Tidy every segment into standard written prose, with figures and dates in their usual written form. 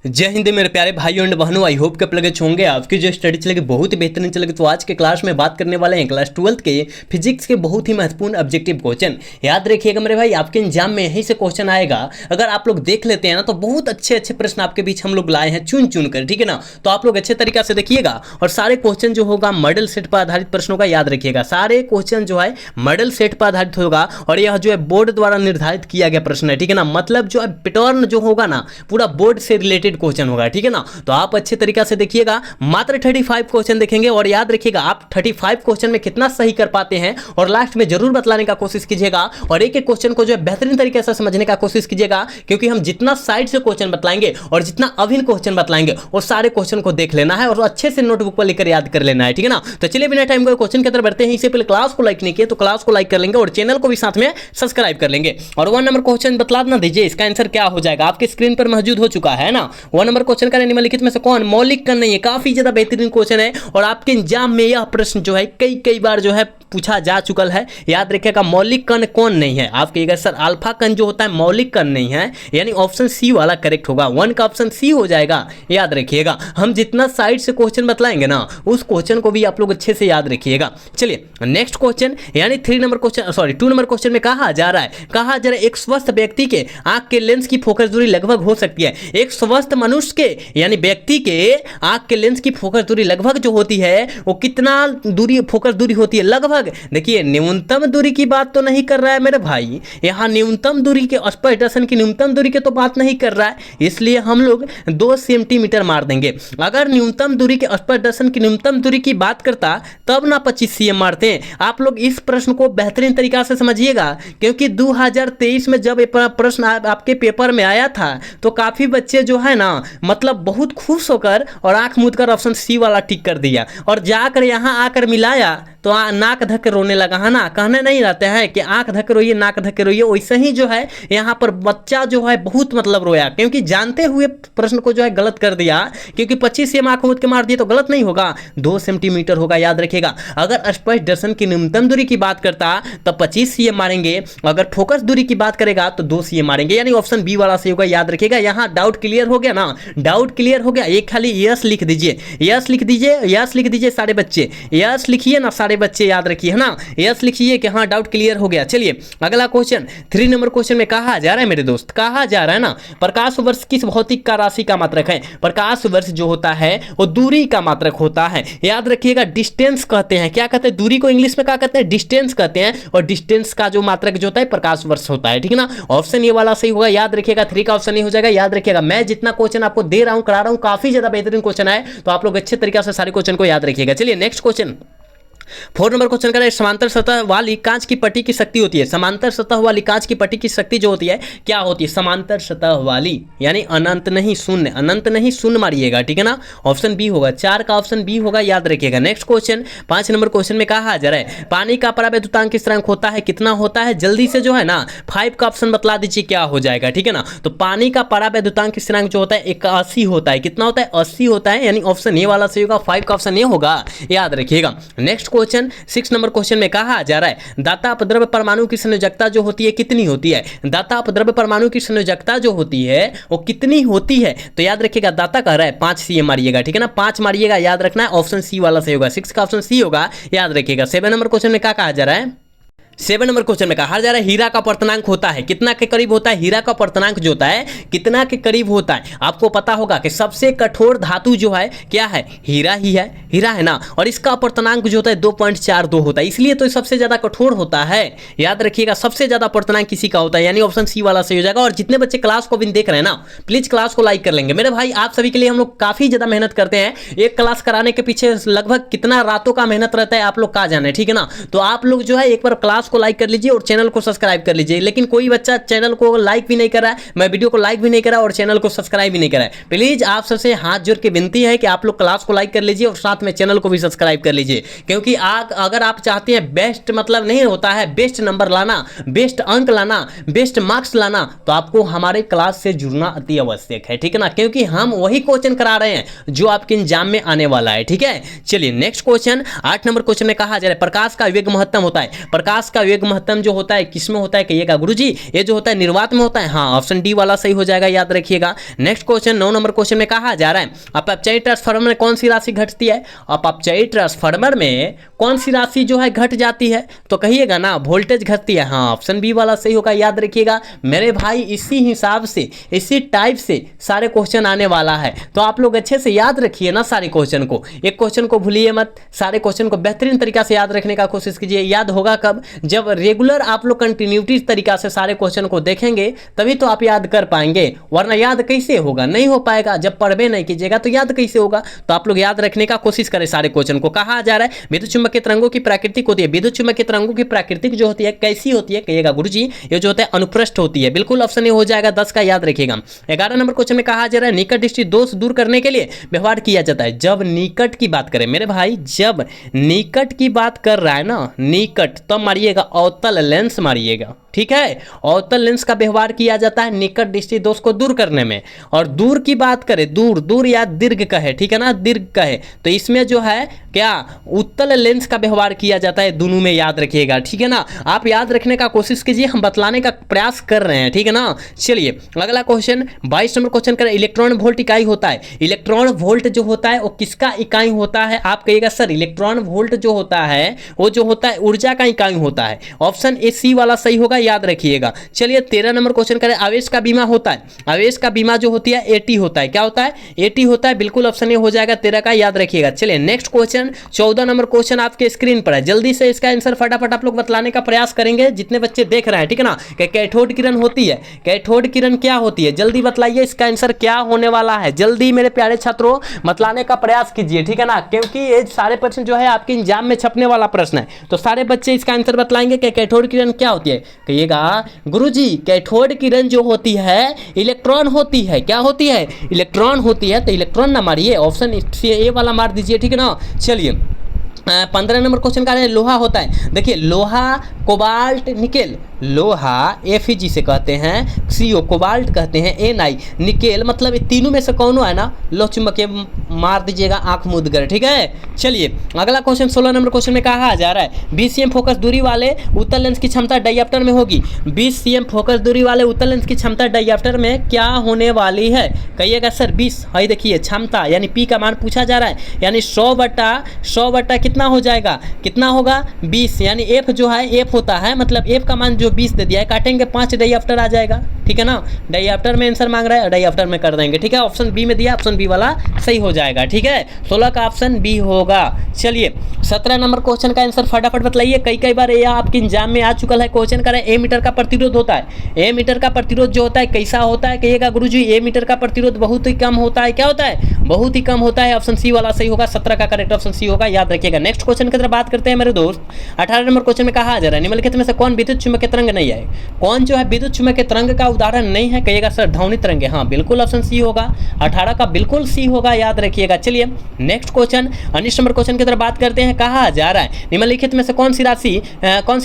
जय हिंद मेरे प्यारे भाइयों एंड बहनों, आई होप के आप लोग अच्छे होंगे। आपकी जो स्टडी चलेगी बहुत ही बेहतरीन चलेगी। तो आज के क्लास में बात करने वाले हैं क्लास 12 के फिजिक्स के बहुत ही महत्वपूर्ण ऑब्जेक्टिव क्वेश्चन। याद रखिएगा मेरे भाई, आपके एग्जाम में यहीं से क्वेश्चन आएगा। अगर आप लोग देख लेते हैं ना तो बहुत अच्छे अच्छे प्रश्न आपके बीच हम लोग लाए हैं चुन चुन कर, ठीक है ना। तो आप लोग अच्छे तरीका से देखिएगा और सारे क्वेश्चन जो होगा मॉडल सेट पर आधारित प्रश्नों का याद रखिएगा। सारे क्वेश्चन जो है मॉडल सेट पर आधारित होगा और यह जो है बोर्ड द्वारा निर्धारित किया गया प्रश्न है, ठीक है ना। मतलब जो है पैटर्न जो होगा ना पूरा बोर्ड से रिलेटेड क्वेश्चन होगा, ठीक है ना। तो आप अच्छे तरीका से देखिएगा। मात्र 35 क्वेश्चन देखेंगे और याद रखिएगा आप 35 क्वेश्चन में कितना सही कर पाते हैं और लास्ट में जरूर बतलाने का कोशिश कीजिएगा और एक एक क्वेश्चन को जो है बेहतरीन तरीके से समझने का कोशिश कीजिएगा, क्योंकि हम जितना साइड से क्वेश्चन बतलाएंगे और जितना अभिन्न क्वेश्चन बतलाएंगे वो सारे क्वेश्चन को देख लेना है और अच्छे से नोटबुक पर लेकर याद कर लेना है, ठीक है ना। तो चलिए बिना टाइम को क्वेश्चन की तरफ बढ़ते हैं। इससे पहले क्लास को लाइक नहीं किया तो क्लास को लाइक कर लेंगे और चैनल को भी साथ में सब्सक्राइब कर लेंगे। और 1 नंबर क्वेश्चन बतला ना दीजिए, इसका आंसर क्या हो जाएगा, आपके स्क्रीन पर मौजूद हो चुका है ना। 1 नंबर क्वेश्चन का निम्नलिखित में से कौन मौलिक कण नहीं है। काफी ज्यादा बेहतरीन क्वेश्चन है और आपके एग्जाम में यह प्रश्न जो है कई बार जो है पूछा जा चुका है। याद रखिएगा मौलिक कण कौन नहीं है। आप कहिएगा सर अल्फा कण जो होता है मौलिक कण नहीं है, यानी ऑप्शन सी वाला करेक्ट होगा। 1 का ऑप्शन सी हो जाएगा। याद रखिएगा हम जितना साइड से क्वेश्चन बतलाएंगे ना उस क्वेश्चन को भी आप लोग अच्छे से याद रखिएगा। चलिए नेक्स्ट क्वेश्चन यानी 2 नंबर क्वेश्चन में कहा जा रहा है एक स्वस्थ व्यक्ति के आंख के लेंस की फोकस दूरी लगभग हो सकती है। एक स्वस्थ मनुष्य के यानी व्यक्ति के आंख के लेंस की फोकस दूरी लगभग जो होती है वो कितना दूरी फोकस दूरी होती है लगभग। देखिए न्यूनतम दूरी की बात तो नहीं कर रहा है मेरे भाई, यहां न्यूनतम दूरी के स्पर्श दर्शन की न्यूनतम दूरी के तो बात नहीं कर रहा है, इसलिए हम लोग 2 सेंटीमीटर मार देंगे। अगर न्यूनतम दूरी के स्पर्श दर्शन की न्यूनतम दूरी की बात करता तब ना 25 cm मारते हैं। आप लोग इस प्रश्न को बेहतरीन तरीका से समझिएगा, क्योंकि 2023 में जब प्रश्न आपके पेपर में आया था तो काफी बच्चे जो है ना मतलब बहुत खुश होकर और आंख मूंद कर ऑप्शन सी वाला टिक कर दिया और जाकर यहां आकर मिलाया तो नाक धक रोने लगा है ना। कहने नहीं रहते हैं कि आंख धक रोइए नाक धक रोइए, वैसे ही जो है यहाँ पर बच्चा जो है बहुत मतलब रोया, क्योंकि जानते हुए प्रश्न को जो है गलत कर दिया। क्योंकि 25 cm आंख मूंद के मार दिए तो गलत नहीं होगा, 2 सेंटीमीटर होगा। याद रखिएगा अगर स्पर्श दर्शन की न्यूनतम दूरी की बात करता तो 25 cm मारेंगे, अगर फोकस दूरी की बात करेगा तो 2 cm मारेंगे, यानी ऑप्शन बी वाला सही होगा। याद रखिएगा यहाँ डाउट क्लियर हो गया ना, डाउट क्लियर हो गया। एक खाली यस लिख दीजिए, यस लिख दीजिए, यस लिख दीजिए सारे बच्चे, यस लिखिए ना सारे बच्चे, याद रखिए है ना, यस लिखिए कि हाँ डाउट क्लियर हो गया। चलिए अगला क्वेश्चन 3 नंबर क्वेश्चन में कहा जा रहा है मेरे दोस्त, कहा जा रहा है ना प्रकाश वर्ष किस भौतिक का राशि का मात्रक है। प्रकाश वर्ष जो होता है वो दूरी का मात्रक होता है। याद रखिएगा डिस्टेंस कहते हैं, क्या कहते हैं दूरी को इंग्लिश में क्या कहते हैं, डिस्टेंस कहते हैं, और डिस्टेंस का जो मात्रक जो होता है प्रकाश वर्ष होता है, ठीक है ना। ऑप्शन ये वाला सही होगा। याद रखिएगा 3 का ऑप्शन नहीं हो जाएगा। याद रखिएगा मैं जितना क्वेश्चन आपको दे रहा हूं करा रहा हूं काफी ज्यादा बेहतरीन क्वेश्चन है, तो आप लोग अच्छे तरीके से सारे क्वेश्चन को याद रखिएगा। चलिए नेक्स्ट क्वेश्चन 4 नंबर क्वेश्चन का समांतर सतह वाली कांच की पट्टी की शक्ति होती है। समांतर सतह वाली कांच की पट्टी की शक्ति जो होती है क्या होती है, समांतर सतह वाली, यानी अनंत नहीं शून्य, अनंत नहीं शून्य मारिएगा, ठीक है ना। ऑप्शन बी होगा, 4 का ऑप्शन बी होगा। याद रखिएगा नेक्स्ट क्वेश्चन 5 नंबर क्वेश्चन में कहा जा रहा है पानी का परावैद्युतांक स्थिरांक होता है कितना होता है। जल्दी से जो है ना 5 का ऑप्शन बतला दीजिए क्या हो जाएगा, ठीक है ना। तो पानी का परावैद्युतांक स्थिरांक जो होता है 81 होता है। कितना होता है, 80 होता है, यानी ऑप्शन ए वाला सही होगा। 5 का ऑप्शन ए होगा। याद रखिएगा नेक्स्ट क्वेश्चन 6 नंबर क्वेश्चन में कहा जा रहा है दाता अपद्रव्य परमाणु की संयोजकता जो होती है कितनी होती है। दाता अपद्रव्य परमाणु की संयोजकता जो होती है वो कितनी होती है, तो याद रखिएगा दाता कह रहा है 5 cm मारिएगा, ठीक है ना, 5 मारिएगा। याद रखना है ऑप्शन सी वाला सही होगा। 6 का ऑप्शन सी होगा। याद रखिएगा 7 नंबर क्वेश्चन में क्या कहा जा रहा है, 7 नंबर क्वेश्चन में कहा जा रहा है हीरा का अपर्तनांक होता है कितना के करीब होता है। हीरा का अपर्तनांक जो होता है कितना के करीब होता है। आपको पता होगा कि सबसे कठोर धातु जो है क्या है, हीरा ही है, हीरा है ना, और इसका अपर्तनांक जो होता है 2.42 होता है, इसलिए तो सबसे ज्यादा कठोर होता है। याद रखिएगा सबसे ज्यादा अपर्तनांक किसी का होता है, यानी ऑप्शन सी वाला सही हो जाएगा। और जितने बच्चे क्लास को भी देख रहे हैं ना प्लीज क्लास को लाइक कर लेंगे मेरे भाई। आप सभी के लिए हम लोग काफी ज्यादा मेहनत करते हैं, एक क्लास कराने के पीछे लगभग कितना रातों का मेहनत रहता है आप लोग का जाने, ठीक है ना। तो आप लोग जो है एक बार क्लास को लाइक कर लीजिए और चैनल को सब्सक्राइब कर लीजिए। लेकिन कोई बच्चा चैनल को लाइक भी नहीं कर रहा है, मैं वीडियो को लाइक भी नहीं कर रहा और चैनल को सब्सक्राइब भी नहीं कर रहा है। प्लीज आप सबसे हाथ जोड़ के विनती है कि आप लोग क्लास को लाइक कर लीजिए और साथ में चैनल को भी सब्सक्राइब कर लीजिए, क्योंकि अगर आप चाहते हैं बेस्ट मतलब नहीं होता है बेस्ट नंबर लाना, बेस्ट अंक लाना, बेस्ट मार्क्स लाना, तो आपको हमारे क्लास से जुड़ना अति आवश्यक है, ठीक है ना, क्योंकि हम वही क्वेश्चन करा रहे हैं जो आपके एग्जाम में आने वाला है, ठीक है। चलिए नेक्स्ट क्वेश्चन 8 नंबर क्वेश्चन में कहा जा रहा है प्रकाश का वेग महत्तम होता है। प्रकाश का वेग महत्तम जो होता है किस में होता है, कहिएगा गुरुजी ये जो होता है निर्वात में होता है। हाँ, ऑप्शन डी वाला सही हो जाएगा, याद रखिएगा। नेक्स्ट क्वेश्चन 9 नंबर क्वेश्चन में कहा जा रहा है अपचयी ट्रांसफार्मर में कौन सी राशि घटती है। अपचयी ट्रांसफार्मर में कौन सी राशि जो है घट जाती है, तो कहिएगा ना वोल्टेज घटती है। हाँ, ऑप्शन बी वाला सही होगा, याद रखिएगा मेरे भाई। इसी हिसाब से इसी टाइप से सारे क्वेश्चन आने वाला है, तो आप लोग अच्छे से याद रखिए ना सारे क्वेश्चन को, एक क्वेश्चन को भूलिए मत, सारे क्वेश्चन को बेहतरीन तरीका से याद रखने का कोशिश कीजिए। याद होगा कब, जब रेगुलर आप लोग कंटिन्यूटी तरीका से सारे क्वेश्चन को देखेंगे तभी तो आप याद कर पाएंगे, वरना याद कैसे होगा, नहीं हो पाएगा। जब पढ़बे नहीं कीजिएगा तो याद कैसे होगा। तो आप लोग याद रखने का कोशिश करें सारे क्वेश्चन को। कहा जा रहा है विद्युत चुम्बकीय तरंगों की प्राकृतिक होती है, विद्युत चुम्बकीय तरंगों की प्राकृतिक जो होती है कैसी होती है, कहिएगा गुरुजी ये जो होता है अनुप्रस्थ होती है। बिल्कुल ऑप्शन ए हो जाएगा 10 का, याद रखिएगा। 11 नंबर क्वेश्चन में कहा जा रहा है निकट दृष्टि दोष दूर करने के लिए व्यवहार किया जाता है। जब निकट की बात करें मेरे भाई, जब निकट की बात कर रहा है ना, निकट तब मारिएगा अवतल लेंस मारिएगा, ठीक है। अवतल लेंस का व्यवहार किया जाता है निकट दृष्टि दोष को दूर करने में। और दूर की बात करें, दूर दूर या दीर्घ कहे, ठीक है ना, दीर्घ कहे, तो इसमें जो है क्या उत्तल लेंस का व्यवहार किया जाता है, दोनों में याद रखिएगा, ठीक है ना। आप याद रखने का कोशिश कीजिए, हम बतलाने का प्रयास कर रहे हैं, ठीक है ना। चलिए अगला क्वेश्चन 22 नंबर क्वेश्चन करें। इलेक्ट्रॉन वोल्ट इकाई होता है, इलेक्ट्रॉन वोल्ट जो होता है वो किसका इकाई होता है। आप कहिएगा सर इलेक्ट्रॉन वोल्ट जो होता है वो जो होता है ऊर्जा का इकाई होता है। ऑप्शन ए सी वाला सही होगा, याद रखिएगा। चलिए 13 नंबर क्वेश्चन करें। आवेश का बीमा होता है, आवेश का बीमा जो होती है एटी होता है, क्या होता है, एटी होता है। बिल्कुल ऑप्शन ए हो जाएगा 13 का, याद रखिएगा। चलिए नेक्स्ट क्वेश्चन 14 नंबर क्वेश्चन आपके स्क्रीन पर है, जल्दी से इसका आंसर फटाफट आप लोग बतलाने का प्रयास करेंगे जितने बच्चे देख रहे हैं, ठीक है ना। कि कैथोड किरण होती है, कैथोड किरण क्या होती है, जल्दी बतलाइए इसका आंसर क्या होने वाला है। जल्दी मेरे प्यारे छात्रों बतलाने का प्रयास कीजिए, ठीक है ना, क्योंकि ये सारे प्रश्न जो है आपके एग्जाम में छपने वाला प्रश्न है, तो सारे बच्चे इसका आंसर बतलाएंगे कि कैथोड किरण क्या होती है। कहिएगा गुरुजी कैथोड किरण जो होती है इलेक्ट्रॉन होती है, क्या होती है, इलेक्ट्रॉन होती है। तो इलेक्ट्रॉन ना मारिए, ऑप्शन ए वाला मार दीजिए, ठीक है ना। चलिए 15 नंबर क्वेश्चन का है लोहा होता है। देखिए लोहा, कोबाल्ट, निकेल, लोहा एफई से कहते हैं, सीओ कोबाल्ट कहते हैं, एनआई निकेल, मतलब तीनों में से कौन है ना, लो चुंबकीय मार दीजिएगा आंख मूंद कर, ठीक है। चलिए अगला क्वेश्चन 16 नंबर क्वेश्चन में कहा जा रहा है 20 cm फोकस दूरी वाले उत्तल लेंस की क्षमता डायऑप्टर में होगी। 20 cm फोकस दूरी वाले उत्तल लेंस की क्षमता डायऑप्टर में क्या होने वाली है, कहिएगा सर 20। हाई देखिए क्षमता यानी पी का मान पूछा जा रहा है, यानी 100 कितना हो जाएगा, कितना होगा 20, यानी एफ जो है एफ होता है, मतलब एफ का मान जो 20 दे दिया है, काटेंगे 5 डायऑप्टर आ जाएगा, ठीक है ना। डायऑप्टर में आंसर मांग रहा है, डायऑप्टर में कर देंगे, ठीक है। ऑप्शन बी में दिया, ऑप्शन बी वाला सही हो जाएगा, ठीक है। 16 का ऑप्शन बी होगा। चलिए 17 नंबर क्वेश्चन का आंसर फटाफट बतलाइए, कई बार ये आपके एग्जाम में आ चुका है क्वेश्चन। करें ए मीटर का प्रतिरोध होता है, ए मीटर का प्रतिरोध जो होता है कैसा होता है, कहिएगा गुरुजी ए मीटर का प्रतिरोध बहुत ही कम होता है, क्या होता है, बहुत ही कम होता है। ऑप्शन सी वाला सही होगा, 17 का करेक्ट ऑप्शन सी होगा, याद रखिएगा। नेक्स्ट क्वेश्चन की तरफ बात करते हैं मेरे दोस्त। 18 नंबर क्वेश्चन में कहा जा रहा है निम्नलिखित में से कौन विद्युत चुम्बकीय तरंग नहीं है, कौन जो है विद्युत चुम्बकीय तरंग का उदाहरण नहीं है, कहिएगा सर ध्वनि तरंग। हाँ बिल्कुल ऑप्शन सी होगा, 18 का बिल्कुल सी होगा, याद रखिएगा। चलिए नेक्स्ट क्वेश्चन 19 नंबर क्वेश्चन की तरफ बात करते हैं। कहा जा रहा है निम्नलिखित में से कौन सी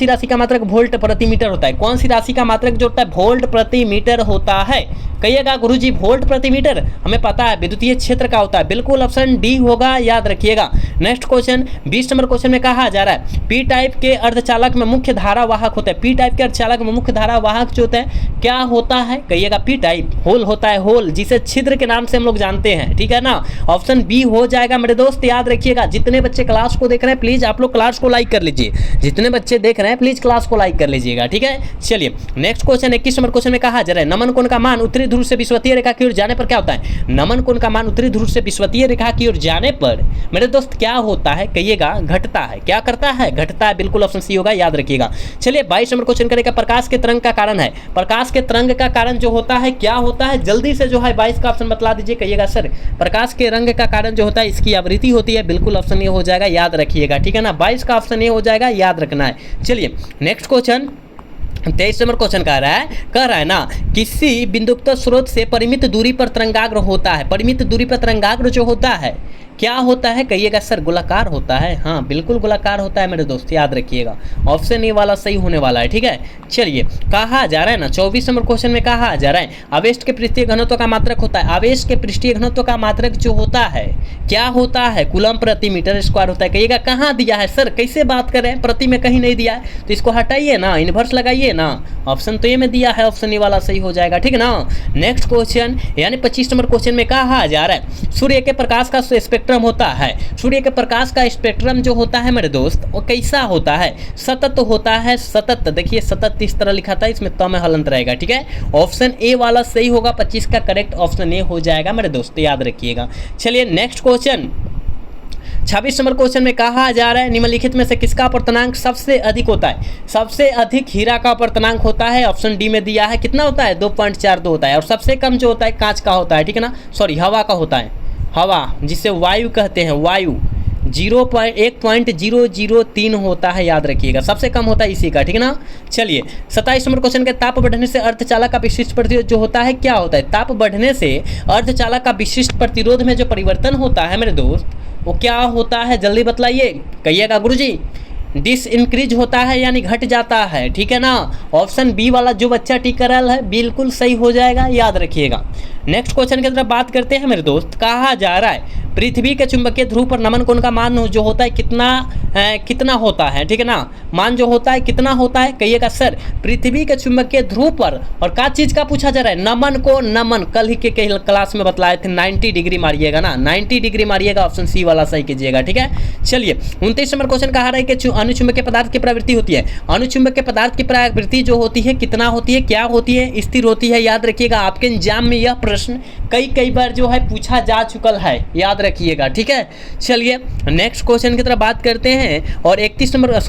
राशि का मात्रक वोल्ट प्रति मीटर होता है, कौन सी राशि का मात्रक जो होता है वोल्ट प्रति मीटर होता है, कहिएगा गुरुजी वोल्ट प्रति मीटर हमें पता है विद्युतीय क्षेत्र का होता है, बिल्कुल ऑप्शन डी होगा, याद रखिएगा। नेक्स्ट क्वेश्चन 20 नंबर क्वेश्चन में कहा जा रहा है पी टाइप के अर्धचालक में मुख्य धारा वाहक होता है, पी टाइप के अर्धचालक में मुख्य धारा वाहक जो होता है क्या होता है, कहिएगा पी टाइप होल होता है, होल जिसे छिद्र के नाम से हम लोग जानते हैं, ठीक है ना। ऑप्शन बी हो जाएगा मेरे दोस्त, याद रखिएगा। जितने बच्चे क्लास को देख रहे हैं प्लीज आप लोग क्लास को लाइक कर लीजिए, जितने बच्चे देख रहे हैं प्लीज क्लास को लाइक कर लीजिएगा, ठीक है। चलिए नेक्स्ट क्वेश्चन 21 नंबर क्वेश्चन में कहा जा रहा है नमन कोण का मान उत्तरी ध्रुव से विषुवतीय रेखा की ओर जाने पर क्या होता है, नमन कोण का मान उत्तरी ध्रुव से विषुवतीय रेखा की ओर जाने पर मेरे दोस्त क्या होता है, कहिएगा घटता है, क्या करता है, घटता है, बिल्कुल ऑप्शन सी होगा, याद रखिएगा। चलिए 22 नंबर क्वेश्चन करेगा प्रकाश के तरंग का कारण है, प्रकाश के तरंग का कारण जो होता है क्या होता है, जल्दी से जो है 22 का ऑप्शन बतला दीजिए, कहिएगा सर प्रकाश के रंग का कारण जो होता है इसकी आवृत्ति होती है, बिल्कुल ऑप्शन ए हो जाएगा, याद रखिएगा, ठीक है ना। 22 का ऑप्शन ए हो जाएगा, याद रखना है। चलिए नेक्स्ट क्वेश्चन 23 नंबर क्वेश्चन कह रहा है ना किसी बिंदुक्त स्रोत से परिमित दूरी पर तरंगाग्र होता है, परिमित दूरी पर तरंगाग्र जो होता है क्या होता है कहिएगा सर? गोलाकार होता है। हाँ बिल्कुल गोलाकार होता है मेरे दोस्त, याद रखिएगा। ऑप्शन ए वाला सही होने वाला है, ठीक है। चलिए कहा जा रहा है ना 24 नंबर क्वेश्चन में कहा जा रहा है आवेश के पृष्ठीय घनत्व का मात्रक होता है। आवेश के पृष्ठीय घनत्व का मात्रक जो होता है क्या होता है? कूलम प्रति मीटर स्क्वायर होता है। कहिएगा कहाँ दिया है सर? कैसे बात करें, प्रति में कहीं नहीं दिया है, तो इसको हटाइए ना, इन्वर्स लगाइए ना। ऑप्शन तो ए में दिया है, ऑप्शन ए वाला सही हो जाएगा, ठीक है ना। नेक्स्ट क्वेश्चन यानी 25 नंबर क्वेश्चन में कहा जा रहा है सूर्य के प्रकाश का स्पेक्ट्रम होता है। सूर्य के प्रकाश का स्पेक्ट्रम जो होता है मेरे दोस्त वो कैसा होता है? सतत होता है, सतत। देखिए सतत इस तरह लिखा था, इसमें त में हलंत रहेगा, ठीक है। ऑप्शन ए वाला सही होगा, 25 का करेक्ट ऑप्शन ए हो जाएगा मेरे दोस्त, याद रखिएगा। चलिए नेक्स्ट क्वेश्चन 26 नंबर क्वेश्चन में कहा जा रहा है निम्नलिखित में से किसका अपर्तनांक सबसे अधिक होता है? सबसे अधिक हीरा का अपर्तनांक होता है, ऑप्शन डी में दिया है। कितना होता है? 2.42 होता है। और सबसे कम जो होता है कांच का होता है, ठीक है ना, सॉरी हवा का होता है। हवा जिसे वायु कहते हैं, वायु 1.003 होता है, याद रखिएगा। सबसे कम होता है इसी का, ठीक है ना। चलिए 27 नंबर क्वेश्चन के ताप बढ़ने से अर्धचालक का विशिष्ट प्रतिरोध जो होता है क्या होता है? ताप बढ़ने से अर्धचालक का विशिष्ट प्रतिरोध में जो परिवर्तन होता है मेरे दोस्त वो क्या होता है? जल्दी बतलाइए। कहिएगा गुरुजी डिस इंक्रीज होता है यानी घट जाता है, ठीक है ना। ऑप्शन बी वाला जो बच्चा टिक कर रहा है बिल्कुल सही हो जाएगा, याद रखिएगा। नेक्स्ट क्वेश्चन की तरफ बात करते हैं मेरे दोस्त। कहा जा रहा है पृथ्वी के चुंबकीय ध्रुव पर नमन कोण का मान जो होता है कितना होता है, ठीक है ना। मान जो होता है कितना होता है? कहिएगा सर पृथ्वी के चुंबकीय ध्रुव पर और क्या चीज़ का पूछा जा रहा है? नमन को नमन कल ही के क्लास में बतलाए थे, 90 डिग्री मारिएगा ना, 90 डिग्री मारिएगा, ऑप्शन सी वाला सही कीजिएगा, ठीक है। चलिए 29 नंबर क्वेश्चन कहा रहा है कि अनुचुंबकीय पदार्थ की प्रवृत्ति होती है। अनुचुंबकीय पदार्थ की प्रवृत्ति जो होती है कितना होती है, क्या होती है? स्थिर होती है, याद रखिएगा। आपके एग्जाम में यह प्रश्न कई बार जो है पूछा जा चुका है, याद रखिएगा, ठीक है। चलिए नेक्स्ट क्वेश्चन की तरफ बात करते हैं और 30 नंबर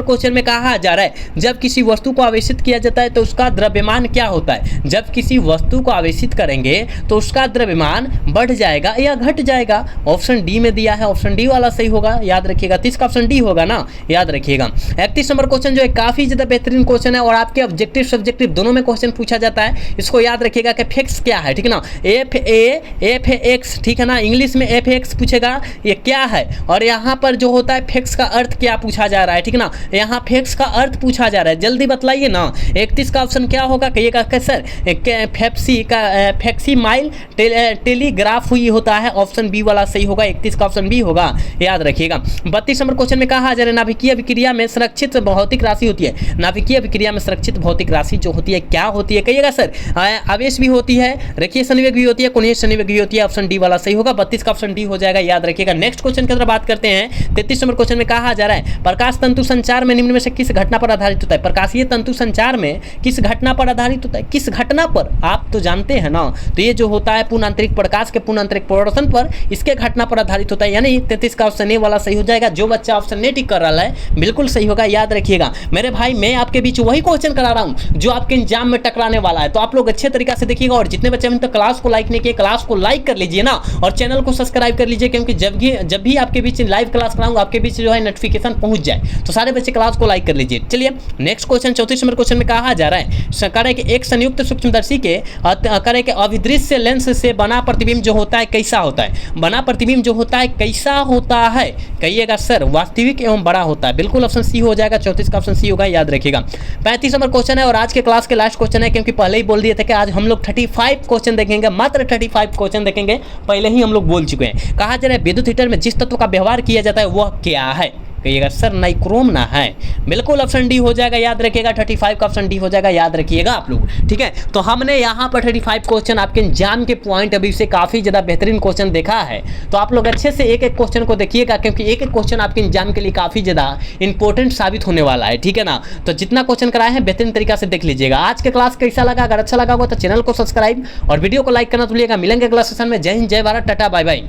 क्वेश्चन में कहा जा रहा है जब किसी वस्तु को आवेशित किया जाता है तो उसका द्रव्यमान क्या होता है? जब किसी वस्तु को आवेशित करेंगे तो उसका द्रव्यमान बढ़ जाएगा या घट जाएगा? ऑप्शन डी में दिया है, ऑप्शन डी वाला सही होगा, याद रखिएगा। 30 का ऑप्शन डी होगा ना, याद रखिएगा। 31 नंबर क्वेश्चन जो है काफी ज्यादा बेहतरीन क्वेश्चन है और आपके ऑब्जेक्टिव सब्जेक्टिव दोनों में क्वेश्चन पूछा जाता है। इसको याद रखिएगा कि फिक्स क्या है, ठीक है ना। एफ एक्स, ठीक है ना, इंग्लिश में एफ एक्स पूछेगा ये क्या है, और यहाँ पर जो होता है फिक्स का अर्थ क्या पूछा जा रहा है, ठीक है ना। यहाँ फिक्स का अर्थ पूछा जा रहा है, जल्दी बतलाइए ना। 31 का ऑप्शन क्या होगा? कहिएगा सर फेप्सी माइल टेलीग्राफ हुई होता है, ऑप्शन बी वाला सही होगा, 31 का ऑप्शन बी होगा, याद रखिएगा। 32 नंबर क्वेश्चन में कहा जा रहा है नाभिकीय अभिक्रिया में संरक्षित भौतिक राशि होती है। नाभिकीय अभिक्रिया में संरक्षित भौतिक राशि जो होती है क्या होती है? कहिएगा सर आवेश भी होती है, रेखीय संवेग भी होती है, कोणीय संवेग भी होती है, ऑप्शन डी वाला सही होगा, 32 का ऑप्शन डी हो जाएगा, याद रखिएगा। नेक्स्ट क्वेश्चन की तरफ बात करते हैं। 33 नंबर क्वेश्चन में कहा जा रहा है प्रकाश तंतु संचार में निम्न में से किस घटना पर आधारित होता है? प्रकाशीय तंतु संचार में किस घटना पर आधारित होता है? किस घटना पर? आप तो जानते हैं ना, तो ये जो होता है पूर्ण आंतरिक प्रकाश के पूर्ण आंतरिक प्रवर्तन पर, इसके घटना पर आधारित होता है, यानी 33 का ऑप्शन ए वाला सही हो जाएगा। जो बच्चा ऑप्शन ए टिक कर रहा है बिल्कुल सही होगा, याद रखिएगा। मेरे भाई मैं आपके बीच वही क्वेश्चन करा रहा हूँ जो आपके एग्जाम में टकराने वाला है, तो आप लोग अच्छे तरीके से देखिएगा। और जितने बच्चे अभी तक क्लास को लाइक नहीं किए, क्लास को लाइक कर लीजिए ना, और चैनल को सब्सक्राइब कर लीजिए, क्योंकि जब भी आपके बीच लाइव क्लास कराऊंगा आपके बीच जो है नोटिफिकेशन पहुंच जाए, तो सारे बच्चे क्लास को लाइक कर लीजिए। चलिए नेक्स्ट क्वेश्चन 34 नंबर क्वेश्चन में कहा जा रहा है करे कि एक संयुक्त सूक्ष्मदर्शी के करे कि अभिदृश्य लेंस से बना प्रतिबिंब जो होता है कैसा होता है? बना प्रतिबिंब जो होता है कैसा होता है? कहिएगा सर वास्तविक एवं बड़ा होता है, बिल्कुल ऑप्शन सी हो जाएगा, 34 का ऑप्शन सी होगा, याद रखिएगा। 35 नंबर क्वेश्चन है और आज के क्लास के लास्ट क्वेश्चन है, क्योंकि पहले ही बोल दिए थे कि आज हम लोग 35 क्वेश्चन देखेंगे, मात्र 35 क्वेश्चन देखेंगे, पहले ही हम लोग बोल चुके हैं। कहा जा रहा है विद्युत हीटर में जिस तत्व का व्यवहार किया जाता है वह क्या है? कहिएगा सर नाइक्रोम ना है, बिल्कुल ऑप्शन डी हो जाएगा, याद रखिएगा। 35 का ऑप्शन डी हो जाएगा, याद रखिएगा आप लोग, ठीक है। तो हमने यहाँ पर 35 क्वेश्चन आपके एग्जाम के पॉइंट अभी से काफ़ी ज़्यादा बेहतरीन क्वेश्चन देखा है, तो आप लोग अच्छे से एक एक क्वेश्चन को देखिएगा, क्योंकि एक एक क्वेश्चन आपके एग्जाम के लिए काफ़ी ज़्यादा इंपॉर्टेंट साबित होने वाला है, ठीक है ना। तो जितना क्वेश्चन कराए हैं बेहतरीन तरीका से देख लीजिएगा। आज के क्लास कैसा लगा? अगर अच्छा लगा हो तो चैनल को सब्सक्राइब और वीडियो को लाइक करना भूलिएगा। मिलेंगे अगला सेशन में। जय हिंद, जय भारत, टाटा, बाय बाय।